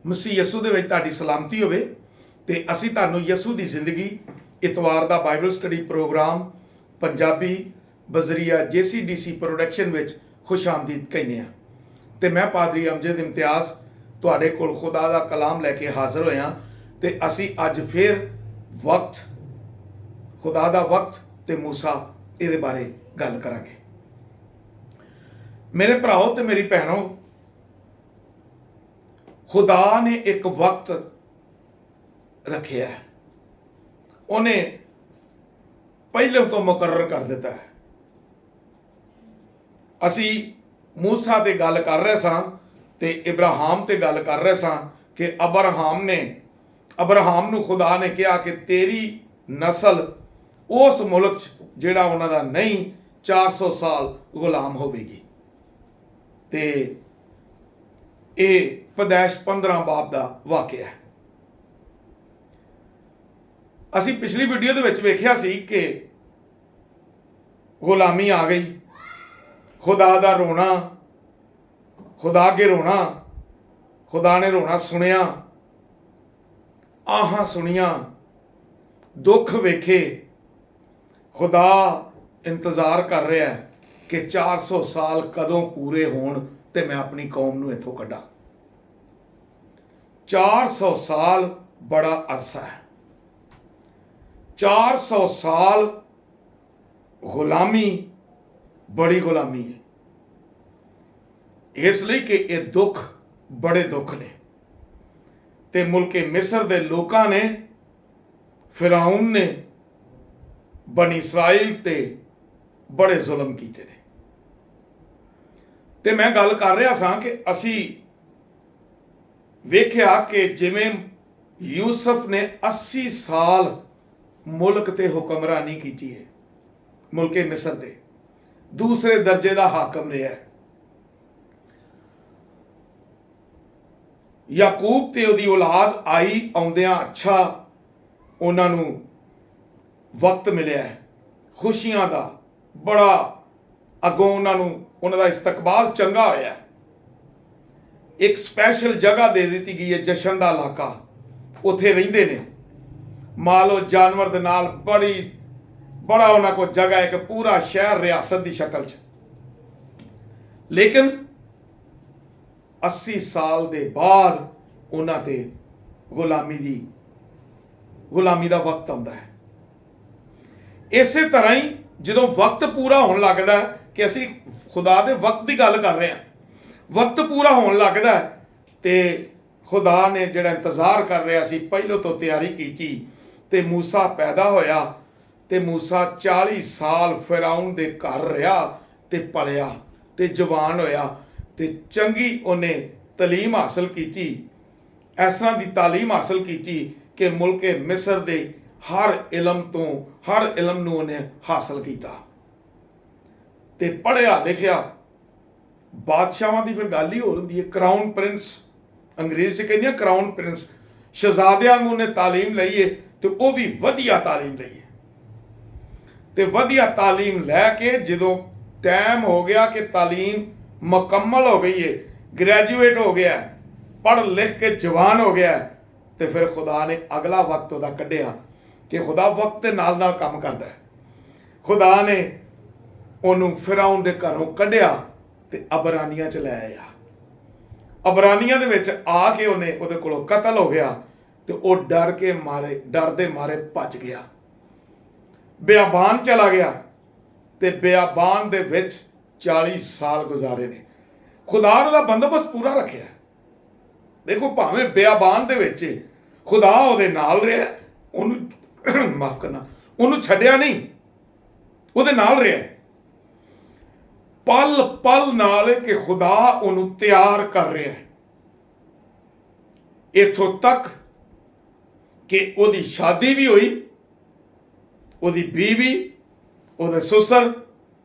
ਮਸੀਹ ਯਸੂ ਦੇ ਵਿੱਚ ਤੁਹਾਡੀ ਸਲਾਮਤੀ ਹੋਵੇ। ਤੇ ਅਸੀਂ ਤੁਹਾਨੂੰ ਯਸੂ ਦੀ ਜ਼ਿੰਦਗੀ ਇਤਵਾਰ ਦਾ ਬਾਈਬਲ ਸਟੱਡੀ ਪ੍ਰੋਗਰਾਮ ਪੰਜਾਬੀ ਬਜ਼ਰੀਆ JCDC ਪ੍ਰੋਡਕਸ਼ਨ ਵਿੱਚ ਖੁਸ਼ ਆਮਦੀਦ ਕਹਿੰਦੇ ਹਾਂ। ਤੇ ਮੈਂ ਪਾਦਰੀ ਅਮਜਦ ਇਮਤਿਆਜ਼ ਤੁਹਾਡੇ ਕੋਲ ਖੁਦਾ ਦਾ ਕਲਾਮ ਲੈ ਕੇ ਹਾਜ਼ਰ ਹੋਇਆ। ਤੇ ਅਸੀਂ ਅੱਜ ਫਿਰ ਵਕਤ, ਖੁਦਾ ਦਾ ਵਕਤ ਤੇ ਮੂਸਾ, ਇਹਦੇ ਬਾਰੇ ਗੱਲ ਕਰਾਂਗੇ। ਮੇਰੇ ਭਰਾਓ ਤੇ ਮੇਰੀ ਭੈਣੋ, ਖੁਦਾ ਨੇ ਇੱਕ ਵਕਤ ਰੱਖਿਆ ਹੈ, ਉਹਨੇ ਪਹਿਲਾਂ ਤੋਂ ਮੁਕਰਰ ਕਰ ਦਿੱਤਾ ਹੈ। ਅਸੀਂ ਮੂਸਾ ਤੇ ਗੱਲ ਕਰ ਰਹੇ ਸਾਂ ਤੇ ਇਬਰਾਹਿਮ ਤੇ ਗੱਲ ਕਰ ਰਹੇ ਸਾਂ ਕਿ ਅਬਰਾਹਮ ਨੂੰ ਖੁਦਾ ਨੇ ਕਿਹਾ ਕਿ ਤੇਰੀ ਨਸਲ ਉਸ ਮੁਲਕ 'ਚ ਜਿਹੜਾ ਉਹਨਾਂ ਦਾ ਨਹੀਂ 400 ਸਾਲ ਗੁਲਾਮ ਹੋਵੇਗੀ। ਤੇ ਇਹ ਪੈਦਾਇਸ਼ 15 ਬਾਬ ਦਾ ਵਾਕਿਆ ਹੈ। ਅਸੀਂ ਪਿਛਲੀ ਵੀਡੀਓ ਦੇ ਵਿੱਚ ਵੇਖਿਆ ਸੀ ਕਿ ਗੁਲਾਮੀ ਆ ਗਈ, ਖੁਦਾ ਦਾ ਰੋਣਾ, ਖੁਦਾ ਅੱਗੇ ਰੋਣਾ, ਖੁਦਾ ਨੇ ਰੋਣਾ ਸੁਣਿਆ, ਆਹਾਂ ਸੁਣੀਆਂ, ਦੁੱਖ ਵੇਖੇ। ਖੁਦਾ ਇੰਤਜ਼ਾਰ ਕਰ ਰਿਹਾ ਹੈ ਕਿ 400 ਸਾਲ ਕਦੋਂ ਪੂਰੇ ਹੋਣ ਤੇ ਮੈਂ ਆਪਣੀ ਕੌਮ ਨੂੰ ਇੱਥੋਂ ਕੱਢਾਂ। 400 ਸਾਲ ਬੜਾ ਅਰਸਾ ਹੈ। 400 ਸਾਲ ਗੁਲਾਮੀ ਬੜੀ ਗੁਲਾਮੀ ਹੈ। ਇਸ ਲਈ ਕਿ ਇਹ ਦੁੱਖ ਬੜੇ ਦੁੱਖ ਨੇ। ਤੇ ਮੁਲਕੇ ਮਿਸਰ ਦੇ ਲੋਕਾਂ ਨੇ, ਫਿਰਾਉਨ ਨੇ ਬਨੀ ਇਸਰਾਇਲ ਤੇ ਬੜੇ ਜ਼ੁਲਮ ਕੀਤੇ ਨੇ। ਤੇ ਮੈਂ ਗੱਲ ਕਰ ਰਿਹਾ ਸਾਂ ਕਿ ਅਸੀਂ ਵੇਖਿਆ ਕਿ ਜਿਵੇਂ ਯੂਸਫ ਨੇ 80 ਸਾਲ ਮੁਲਕ ਤੇ ਹੁਕਮਰਾਨੀ ਕੀਤੀ ਹੈ, ਮੁਲਕੇ ਮਿਸਰ ਦੇ ਦੂਸਰੇ ਦਰਜੇ ਦਾ ਹਾਕਮ ਰਿਹਾ ਹੈ। ਯਾਕੂਬ ਤੇ ਉਹਦੀ ਔਲਾਦ ਆਈ, ਆਉਂਦਿਆਂ ਅੱਛਾ ਉਹਨਾਂ ਨੂੰ ਵਕਤ ਮਿਲਿਆ ਹੈ ਖੁਸ਼ੀਆਂ ਦਾ, ਬੜਾ ਅੱਗੋਂ ਉਹਨਾਂ ਦਾ ਇਸਤਕਬਾਲ ਚੰਗਾ ਹੋਇਆ। ਇੱਕ ਸਪੈਸ਼ਲ ਜਗ੍ਹਾ ਦੇ ਦਿੱਤੀ ਗਈ ਹੈ, ਜਸ਼ਨ ਦਾ ਇਲਾਕਾ, ਉੱਥੇ ਰਹਿੰਦੇ ਨੇ। ਮਾਲੋ ਜਾਨਵਰ ਦੇ ਨਾਲ ਬੜਾ ਉਹਨਾਂ ਕੋਲ ਜਗ੍ਹਾ ਹੈ ਕਿ ਪੂਰਾ ਸ਼ਹਿਰ ਰਿਆਸਤ ਦੀ ਸ਼ਕਲ 'ਚ। ਲੇਕਿਨ 80 ਸਾਲ ਦੇ ਬਾਅਦ ਉਹਨਾਂ ਤੇ ਗੁਲਾਮੀ ਦਾ ਵਕਤ ਆਉਂਦਾ ਹੈ। ਇਸੇ ਤਰ੍ਹਾਂ ਹੀ ਜਦੋਂ ਵਕਤ ਪੂਰਾ ਹੋਣ ਲੱਗਦਾ ਹੈ, ਕਿ ਅਸੀਂ ਖੁਦਾ ਦੇ ਵਕਤ ਦੀ ਗੱਲ ਕਰ ਰਹੇ ਹਾਂ, ਵਕਤ ਪੂਰਾ ਹੋਣ ਲੱਗਦਾ ਤੇ ਖੁਦਾ ਨੇ ਜਿਹੜਾ ਇੰਤਜ਼ਾਰ ਕਰ ਰਿਹਾ ਸੀ ਪਹਿਲੋਂ ਤੋਂ ਤਿਆਰੀ ਕੀਤੀ। ਤੇ ਮੂਸਾ ਪੈਦਾ ਹੋਇਆ ਤੇ ਮੂਸਾ 40 ਸਾਲ ਫਿਰਾਉਨ ਦੇ ਘਰ ਰਿਹਾ ਤੇ ਪਲਿਆ ਤੇ ਜਵਾਨ ਹੋਇਆ ਤੇ ਚੰਗੀ ਉਹਨੇ ਤਾਲੀਮ ਹਾਸਲ ਕੀਤੀ। ਇਸ ਤਰ੍ਹਾਂ ਦੀ ਤਾਲੀਮ ਹਾਸਲ ਕੀਤੀ ਕਿ ਮੁਲਕੇ ਮਿਸਰ ਦੇ ਹਰ ਇਲਮ ਨੂੰ ਉਹਨੇ ਹਾਸਲ ਕੀਤਾ ਤੇ ਪੜ੍ਹਿਆ ਲਿਖਿਆ। ਬਾਦਸ਼ਾਹਾਂ ਦੀ ਫਿਰ ਗੱਲ ਹੀ ਹੋਰ ਹੁੰਦੀ ਹੈ। ਕਰਾਊਨ ਪ੍ਰਿੰਸ, ਅੰਗਰੇਜ਼ 'ਚ ਕਹਿੰਦੇ ਆ ਕਰਾਊਨ ਪ੍ਰਿੰਸ, ਸ਼ਹਿਜ਼ਾਦਿਆਂ ਨੂੰ ਉਹਨੇ ਤਾਲੀਮ ਲਈ ਹੈ ਤੇ ਉਹ ਵੀ ਵਧੀਆ ਤਾਲੀਮ ਲਈ ਹੈ। ਤੇ ਵਧੀਆ ਤਾਲੀਮ ਲੈ ਕੇ ਜਦੋਂ ਟਾਈਮ ਹੋ ਗਿਆ ਕਿ ਤਾਲੀਮ ਮੁਕੰਮਲ ਹੋ ਗਈ ਹੈ, ਗ੍ਰੈਜੂਏਟ ਹੋ ਗਿਆ, ਪੜ੍ਹ ਲਿਖ ਕੇ ਜਵਾਨ ਹੋ ਗਿਆ, ਤੇ ਫਿਰ ਖੁਦਾ ਨੇ ਅਗਲਾ ਵਕਤ ਉਹਦਾ ਕੱਢਿਆ ਕਿ ਖੁਦਾ ਵਕਤ ਦੇ ਨਾਲ ਨਾਲ ਕੰਮ ਕਰਦਾ ਹੈ। ਖੁਦਾ ਨੇ ਉਹਨੂੰ ਫਿਰਾਉਨ ਦੇ ਘਰੋਂ ਕੱਢਿਆ ਤੇ ਅਬਰਾਨੀਆਂ 'ਚ ਲੈ ਆਇਆ। ਅਬਰਾਨੀਆਂ ਦੇ ਵਿੱਚ ਆ ਕੇ ਉਹਦੇ ਕੋਲੋਂ ਕਤਲ ਹੋ ਗਿਆ ਤੇ ਉਹ ਡਰਦੇ ਮਾਰੇ ਭੱਜ ਗਿਆ, ਬਿਆਬਾਨ ਚਲਾ ਗਿਆ ਤੇ ਬਿਆਬਾਨ ਦੇ ਵਿੱਚ 40 ਸਾਲ ਗੁਜ਼ਾਰੇ ਨੇ। ਖੁਦਾ ਨੇ ਉਹਦਾ ਬੰਦੋਬਸਤ ਪੂਰਾ ਰੱਖਿਆ। ਦੇਖੋ, ਭਾਵੇਂ ਬਿਆਬਾਨ ਦੇ ਵਿੱਚ ਖੁਦਾ ਉਹਦੇ ਨਾਲ ਰਿਹਾ, ਉਹਨੂੰ ਮਾਫ ਕਰਨਾ, ਉਹਨੂੰ ਛੱਡਿਆ ਨਹੀਂ, ਉਹਦੇ ਨਾਲ ਰਿਹਾ ਪਲ ਪਲ ਨਾਲ ਕਿ ਖੁਦਾ ਉਹਨੂੰ ਤਿਆਰ ਕਰ ਰਿਹਾ ਹੈ। ਇੱਥੋਂ ਤੱਕ ਕਿ ਉਹਦੀ ਸ਼ਾਦੀ ਵੀ ਹੋਈ ਉਹਦੀ ਬੀਵੀ, ਉਹਦੇ ਸੁਸਰ,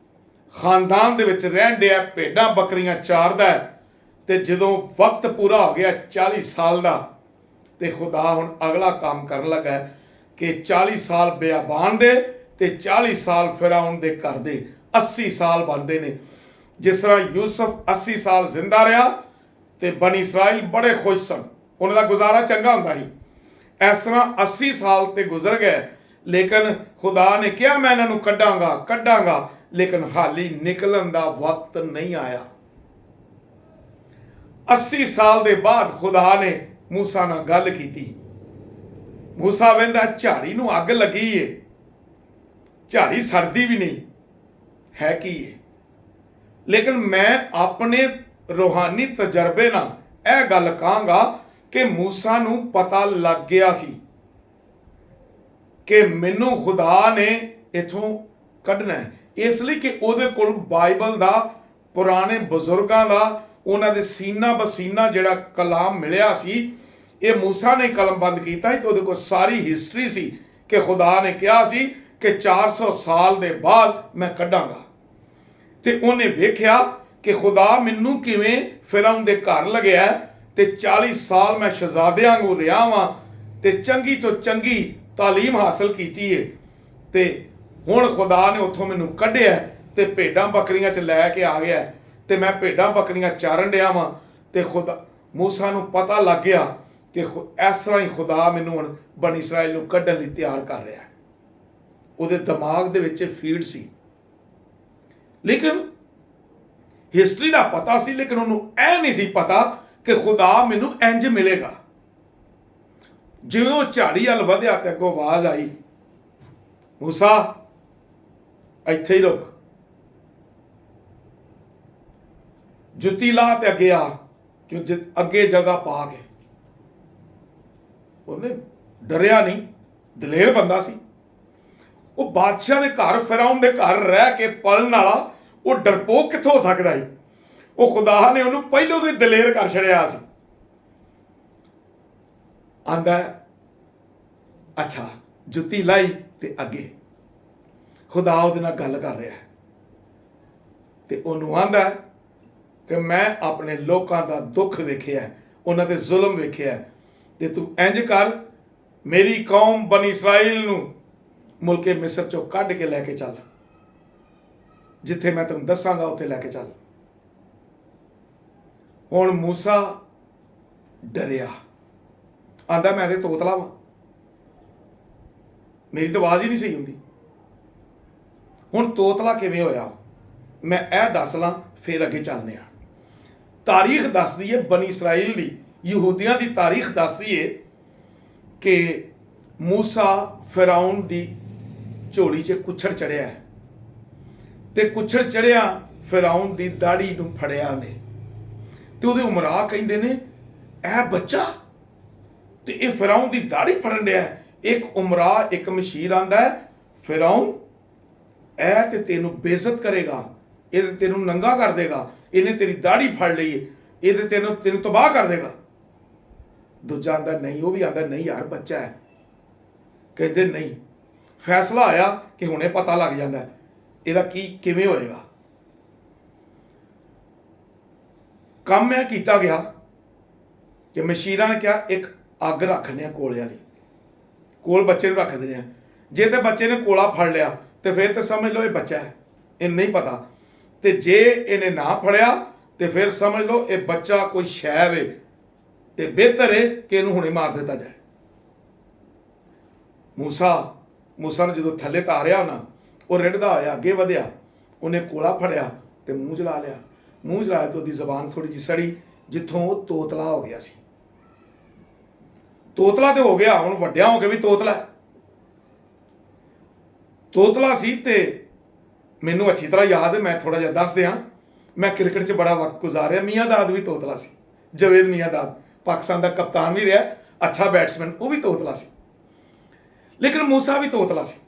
ਖਾਨਦਾਨ ਦੇ ਵਿੱਚ ਰਹਿਣ ਡਿਆ, ਭੇਡਾਂ ਬੱਕਰੀਆਂ ਚਾਰਦਾ ਹੈ। ਤੇ ਜਦੋਂ ਵਕਤ ਪੂਰਾ ਹੋ ਗਿਆ 40 ਸਾਲ ਦਾ, ਤੇ ਖੁਦਾ ਹੁਣ ਅਗਲਾ ਕੰਮ ਕਰਨ ਲੱਗਾ ਕਿ 40 ਸਾਲ ਬਿਆਬਾਨ ਦੇ ਤੇ 40 ਸਾਲ ਫਿਰੌਨ ਦੇ ਘਰ ਦੇ, 80 ਸਾਲ ਬਣਦੇ ਨੇ। ਜਿਸ ਤਰ੍ਹਾਂ ਯੂਸਫ 80 ਸਾਲ ਜ਼ਿੰਦਾ ਰਿਹਾ ਤੇ ਬਨੀ ਇਸਰਾਈਲ ਬੜੇ ਖੁਸ਼ ਸਨ, ਉਹਨਾਂ ਦਾ ਗੁਜ਼ਾਰਾ ਚੰਗਾ ਹੁੰਦਾ ਸੀ। ਇਸ ਤਰ੍ਹਾਂ 80 ਸਾਲ ਤੇ ਗੁਜ਼ਰ ਗਏ, ਲੇਕਿਨ ਖੁਦਾ ਨੇ ਕਿਹਾ ਮੈਂ ਇਹਨਾਂ ਨੂੰ ਕੱਢਾਂਗਾ, ਲੇਕਿਨ ਹਾਲੀ ਨਿਕਲਣ ਦਾ ਵਕਤ ਨਹੀਂ ਆਇਆ। 80 ਸਾਲ ਦੇ ਬਾਅਦ ਖੁਦਾ ਨੇ ਮੂਸਾ ਨਾਲ ਗੱਲ ਕੀਤੀ। ਮੂਸਾ ਕਹਿੰਦਾ ਝਾੜੀ ਨੂੰ ਅੱਗ ਲੱਗੀ ਏ, ਝਾੜੀ ਸੜਦੀ ਵੀ ਨਹੀਂ ਹੈ ਕੀ ਏ, ਲੇਕਿਨ ਮੈਂ ਆਪਣੇ ਰੂਹਾਨੀ ਤਜਰਬੇ ਨਾਲ ਇਹ ਗੱਲ ਕਹਾਂਗਾ ਕਿ ਮੂਸਾ ਨੂੰ ਪਤਾ ਲੱਗ ਗਿਆ ਸੀ ਕਿ ਮੈਨੂੰ ਖੁਦਾ ਨੇ ਇਥੋਂ ਕੱਢਣਾ ਹੈ। ਇਸ ਲਈ ਕਿ ਉਹਦੇ ਕੋਲ ਬਾਈਬਲ ਦਾ, ਪੁਰਾਣੇ ਬਜ਼ੁਰਗਾਂ ਦਾ, ਉਹਨਾਂ ਦੇ ਸੀਨਾ ਬਸੀਨਾ ਜਿਹੜਾ ਕਲਾਮ ਮਿਲਿਆ ਸੀ, ਇਹ ਮੂਸਾ ਨੇ ਕਲਮਬੰਦ ਕੀਤਾ ਸੀ। ਤੇ ਉਹਦੇ ਕੋਲ ਸਾਰੀ ਹਿਸਟਰੀ ਸੀ ਕਿ ਖੁਦਾ ਨੇ ਕਿਹਾ ਸੀ ਕਿ 400 ਸਾਲ ਦੇ ਬਾਅਦ ਮੈਂ ਕੱਢਾਂਗਾ। ਤੇ ਉਹਨੇ ਵੇਖਿਆ ਕਿ ਖੁਦਾ ਮੈਨੂੰ ਕਿਵੇਂ ਫਿਰੌਨ ਦੇ ਘਰ ਲਗਿਆ ਤੇ 40 ਸਾਲ ਮੈਂ ਸ਼ਹਿਜ਼ਾਦਿਆਂ ਨੂੰ ਰਿਹਾ ਵਾਂ ਤੇ ਚੰਗੀ ਤੋਂ ਚੰਗੀ ਤਾਲੀਮ ਹਾਸਲ ਕੀਤੀ ਏ, ਤੇ ਹੁਣ ਖੁਦਾ ਨੇ ਉੱਥੋਂ ਮੈਨੂੰ ਕੱਢਿਆ ਤੇ ਭੇਡਾਂ ਬੱਕਰੀਆਂ 'ਚ ਲੈ ਕੇ ਆ ਗਿਆ, ਤੇ ਮੈਂ ਭੇਡਾਂ ਬੱਕਰੀਆਂ ਚਾਰਨ ਡਿਆ ਵਾਂ। ਤੇ ਖੁਦਾ ਮੂਸਾ ਨੂੰ ਪਤਾ ਲੱਗ ਗਿਆ ਕਿ ਇਸ ਤਰ੍ਹਾਂ ਹੀ ਖੁਦਾ ਮੈਨੂੰ ਹੁਣ ਬਨੀ ਇਸਰਾਈਲ ਨੂੰ ਕੱਢਣ ਲਈ ਤਿਆਰ ਕਰ ਰਿਹਾ। ਉਹਦੇ ਦਿਮਾਗ ਦੇ ਵਿੱਚ ਫੀਡ ਸੀ, ਲੇਕਿਨ ਹਿਸਟਰੀ ਦਾ ਪਤਾ ਸੀ, ਲੇਕਿਨ ਉਹਨੂੰ ਇਹ ਨਹੀਂ ਸੀ ਪਤਾ ਕਿ ਖੁਦਾ ਮੈਨੂੰ ਇੰਜ ਮਿਲੇਗਾ। ਜਿਵੇਂ ਉਹ ਝਾੜੀ ਵੱਲ ਵਧਿਆ ਤੇ ਅੱਗੋਂ ਆਵਾਜ਼ ਆਈ, ਮੂਸਾ ਇੱਥੇ ਹੀ ਰੁਕ, ਜੁੱਤੀ ਲਾ ਤੇ ਅੱਗੇ ਆ, ਕਿਉਂ ਅੱਗੇ ਜਗ੍ਹਾ ਪਾ ਕੇ। ਉਹਨੇ ਡਰਿਆ ਨਹੀਂ, ਦਲੇਰ ਬੰਦਾ ਸੀ। ਉਹ ਬਾਦਸ਼ਾਹ ਦੇ ਘਰ, ਫਿਰੌਨ ਦੇ ਘਰ ਰਹਿ ਕੇ ਪਲਣ ਵਾਲਾ, ਉਹ ਡਰਪੋਕ ਕਿੱਥੋਂ ਹੋ ਸਕਦਾ ਸੀ? ਉਹ ਖੁਦਾ ਨੇ ਉਹਨੂੰ ਪਹਿਲੋਂ ਤੋਂ ਹੀ ਦਲੇਰ ਕਰ ਛੜਿਆ ਸੀ। ਆਂਦਾ ਅੱਛਾ, ਜੁੱਤੀ ਲਾਈ ਤੇ ਅੱਗੇ ਖੁਦਾ ਉਹਦੇ ਨਾਲ ਗੱਲ ਕਰ ਰਿਹਾ ਤੇ ਉਹਨੂੰ ਆਂਦਾ ਕਿ ਮੈਂ ਆਪਣੇ ਲੋਕਾਂ ਦਾ ਦੁੱਖ ਵੇਖਿਆ, ਉਹਨਾਂ ਦੇ ਜ਼ੁਲਮ ਵੇਖਿਆ, ਤੇ ਤੂੰ ਇੰਜ ਕਰ, ਮੇਰੀ ਕੌਮ ਬਨੀ ਇਸਰਾਈਲ ਨੂੰ ਮੁਲਕੇ ਮਿਸਰ ਚੋਂ ਕੱਢ ਕੇ ਲੈ ਕੇ ਚੱਲ, ਜਿੱਥੇ ਮੈਂ ਤੈਨੂੰ ਦੱਸਾਂਗਾ ਉੱਥੇ ਲੈ ਕੇ ਚੱਲ। ਹੁਣ ਮੂਸਾ ਡਰਿਆ, ਆਂਦਾ ਮੈਂ ਤੇ ਤੋਤਲਾ ਵਾਂ, ਮੇਰੀ ਤਾਂ ਆਵਾਜ਼ ਹੀ ਨਹੀਂ ਸਹੀ ਹੁੰਦੀ। ਹੁਣ ਤੋਤਲਾ ਕਿਵੇਂ ਹੋਇਆ ਮੈਂ ਇਹ ਦੱਸ ਲਾਂ, ਫਿਰ ਅੱਗੇ ਚੱਲਦੇ ਹਾਂ। ਤਾਰੀਖ ਦੱਸਦੀ ਹੈ ਬਨੀ ਇਸਰਾਈਲ ਦੀ, ਯਹੂਦੀਆਂ ਦੀ ਤਾਰੀਖ ਦੱਸਦੀ ਹੈ ਕਿ ਮੂਸਾ ਫਿਰੌਨ ਦੀ ਝੋਲੀ 'ਚ ਕੁੱਛੜ ਚੜਿਆ ਹੈ, ਤੇ ਕੁੱਛੜ ਚੜਿਆ ਫਿਰੌਨ ਦੀ ਦਾੜੀ ਨੂੰ ਫੜਿਆ ਉਹਨੇ, ਤੇ ਉਹਦੇ ਉਮਰਾ ਕਹਿੰਦੇ ਨੇ ਇਹ ਬੱਚਾ, ਤੇ ਇਹ ਫਿਰੌਨ ਦੀ ਦਾੜੀ ਫੜਨ ਡਿਆ। ਇੱਕ ਉਮਰਾ, ਇੱਕ ਮਸ਼ੀਰ ਆਂਦਾ ਹੈ, ਫਿਰੌਨ ਇਹ ਤੇ ਤੈਨੂੰ ਬੇਇੱਜ਼ਤ ਕਰੇਗਾ, ਇਹ ਤੇ ਤੈਨੂੰ ਨੰਗਾ ਕਰ ਦੇਗਾ, ਇਹਨੇ ਤੇਰੀ ਦਾੜੀ ਫੜ ਲਈ, ਇਹ ਤੇ ਤੈਨੂੰ ਤਬਾਹ ਕਰ ਦੇਗਾ। ਦੂਜਾ ਆਂਦਾ ਨਹੀਂ, ਉਹ ਵੀ ਆਂਦਾ ਨਹੀਂ ਯਾਰ ਬੱਚਾ ਹੈ। ਕਹਿੰਦੇ ਨਹੀਂ, ਫੈਸਲਾ ਆਇਆ ਕਿ ਹੁਣੇ ਪਤਾ ਲੱਗ ਜਾਂਦਾ ਇਹਦਾ ਕਿਵੇਂ ਹੋਏਗਾ। ਕੰਮ ਇਹ ਕੀਤਾ ਗਿਆ ਕਿ ਮਸ਼ੀਰਾਂ ਨੇ ਕਿਹਾ ਇੱਕ ਅੱਗ ਰੱਖਦੇ ਆ ਕੋਲੇ ਵਾਲੀ, ਕੋਲ ਬੱਚੇ ਨੂੰ ਰੱਖ ਦਿੰਦੇ ਆ। ਜੇ ਤੇ ਬੱਚੇ ਨੇ ਕੋਲਾ ਫੜ ਲਿਆ ਤੇ ਫਿਰ ਤੇ ਸਮਝ ਲਓ ਇਹ ਬੱਚਾ ਹੈ, ਇਹ ਨਹੀਂ ਪਤਾ। ਤੇ ਜੇ ਇਹਨੇ ਨਾ ਫੜਿਆ ਤੇ ਫਿਰ ਸਮਝ ਲਓ ਇਹ ਬੱਚਾ ਕੋਈ ਸ਼ੈ ਵੇ, ਤੇ ਬਿਹਤਰ ਹੈ ਕਿ ਇਹਨੂੰ ਹੁਣੇ ਮਾਰ ਦਿੱਤਾ ਜਾਏ। ਮੂਸਾ ਨੂੰ ਜਦੋਂ ਥੱਲੇ ਤਾਰਿਆ ਨਾ, ਉਹ ਰਿੜਦਾ ਹੋਇਆ ਅੱਗੇ ਵਧਿਆ, ਉਹਨੇ ਕੋਲਾ ਫੜਿਆ ਤੇ ਮੂੰਹ ਜਲਾ ਲਿਆ। ਮੂੰਹ ਜਲਾਇਆ ਤੇ ਉਹਦੀ ਜ਼ਬਾਨ ਥੋੜੀ ਜਿਹੀ ਸੜੀ, ਜਿੱਥੋਂ ਉਹ ਤੋਤਲਾ ਹੋ ਗਿਆ ਸੀ। ਤੋਤਲਾ ਤੇ ਹੋ ਗਿਆ, ਹੁਣ ਵੱਡਿਆ ਹੋ ਕੇ ਵੀ ਤੋਤਲਾ ਸੀ। ਤੇ ਮੈਨੂੰ ਅੱਛੀ ਤਰ੍ਹਾਂ ਯਾਦ ਹੈ, ਮੈਂ ਥੋੜਾ ਜਿਹਾ ਦੱਸ ਦਿਆਂ, ਮੈਂ ਕ੍ਰਿਕਟ 'ਚ ਬੜਾ ਵਕਤ ਗੁਜ਼ਾਰਿਆ। ਮੀਆਂ ਦਾਦ ਵੀ ਤੋਤਲਾ ਸੀ, ਜਵੇਦ ਮੀਆਂ ਦਾਦ ਪਾਕਿਸਤਾਨ ਦਾ ਕਪਤਾਨ ਵੀ ਰਿਹਾ, ਅੱਛਾ ਬੈਟਸਮੈਨ, ਉਹ ਵੀ ਤੋਤਲਾ ਸੀ। ਲੇਕਿਨ ਮੂਸਾ ਵੀ ਤੋਤਲਾ ਸੀ।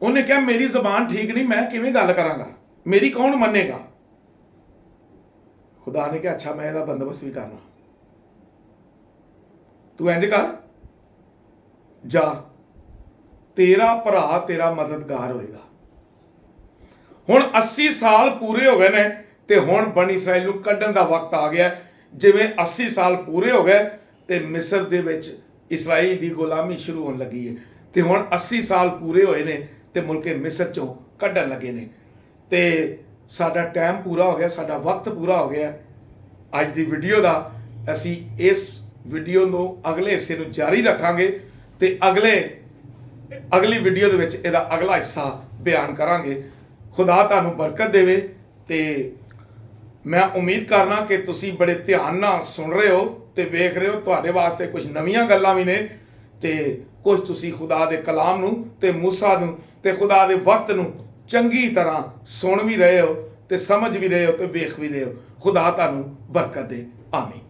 ਉਹਨੇ ਕਿਹਾ ਮੇਰੀ ਜ਼ਬਾਨ ਠੀਕ ਨਹੀਂ, ਮੈਂ ਕਿਵੇਂ ਗੱਲ ਕਰਾਂਗਾ, ਮੇਰੀ ਕੌਣ ਮੰਨੇਗਾ। ਖੁਦਾ ਨੇ ਕਿਹਾ ਅੱਛਾ, ਮੈਂ ਇਹਦਾ ਬੰਦੋਬਸਤ ਵੀ ਕਰਨਾ, ਤੂੰ ਇੰਜ ਕਰ, ਜਾ ਤੇਰਾ ਭਰਾ ਤੇਰਾ ਮਦਦਗਾਰ ਹੋਏਗਾ। ਹੁਣ 80 ਸਾਲ ਪੂਰੇ ਹੋ ਗਏ ਨੇ ਤੇ ਹੁਣ ਬਣੀ ਇਸਰਾਇਲ ਨੂੰ ਕੱਢਣ ਦਾ ਵਕਤ ਆ ਗਿਆ। ਜਿਵੇਂ 80 ਸਾਲ ਪੂਰੇ ਹੋ ਗਏ ਤੇ ਮਿਸਰ ਦੇ ਵਿੱਚ ਇਸਰਾਇਲ ਦੀ ਗੁਲਾਮੀ ਸ਼ੁਰੂ ਹੋਣ ਲੱਗੀ ਹੈ ਤੇ ਹੁਣ 80 ਸਾਲ ਪੂਰੇ ਹੋਏ ਨੇ ਤੇ ਮੁਲਕੇ ਮਿਸਰ ਚੋਂ ਕੱਢਣ ਲੱਗੇ ਨੇ ਤੇ ਸਾਡਾ ਟਾਈਮ ਪੂਰਾ ਹੋ ਗਿਆ, ਸਾਡਾ ਵਕਤ ਪੂਰਾ ਹੋ ਗਿਆ ਅੱਜ ਦੀ ਵੀਡੀਓ ਦਾ। ਅਸੀਂ ਇਸ ਵੀਡੀਓ ਨੂੰ ਅਗਲੇ ਹਿੱਸੇ ਨੂੰ ਜਾਰੀ ਰੱਖਾਂਗੇ ਤੇ ਅਗਲੀ ਵੀਡੀਓ ਦੇ ਵਿੱਚ ਇਹਦਾ ਅਗਲਾ ਹਿੱਸਾ ਬਿਆਨ ਕਰਾਂਗੇ। ਖੁਦਾ ਤੁਹਾਨੂੰ ਬਰਕਤ ਦੇਵੇ ਤੇ ਮੈਂ ਉਮੀਦ ਕਰਨਾ ਕਿ ਤੁਸੀਂ ਬੜੇ ਧਿਆਨ ਨਾਲ ਸੁਣ ਰਹੇ ਹੋ ਤੇ ਵੇਖ ਰਹੇ ਹੋ। ਤੁਹਾਡੇ ਵਾਸਤੇ ਕੁਝ ਨਵੀਆਂ ਗੱਲਾਂ ਵੀ ਨੇ ਤੇ ਕੁਝ ਤੁਸੀਂ ਖੁਦਾ ਦੇ ਕਲਾਮ ਨੂੰ ਤੇ ਮੂਸਾ ਨੂੰ ਤੇ ਖੁਦਾ ਦੇ ਵਕਤ ਨੂੰ ਚੰਗੀ ਤਰ੍ਹਾਂ ਸੁਣ ਵੀ ਰਹੇ ਹੋ ਤੇ ਸਮਝ ਵੀ ਰਹੇ ਹੋ ਤੇ ਵੇਖ ਵੀ ਰਹੇ ਹੋ। ਖੁਦਾ ਤੁਹਾਨੂੰ ਬਰਕਤ ਦੇ। ਆਮੀਨ।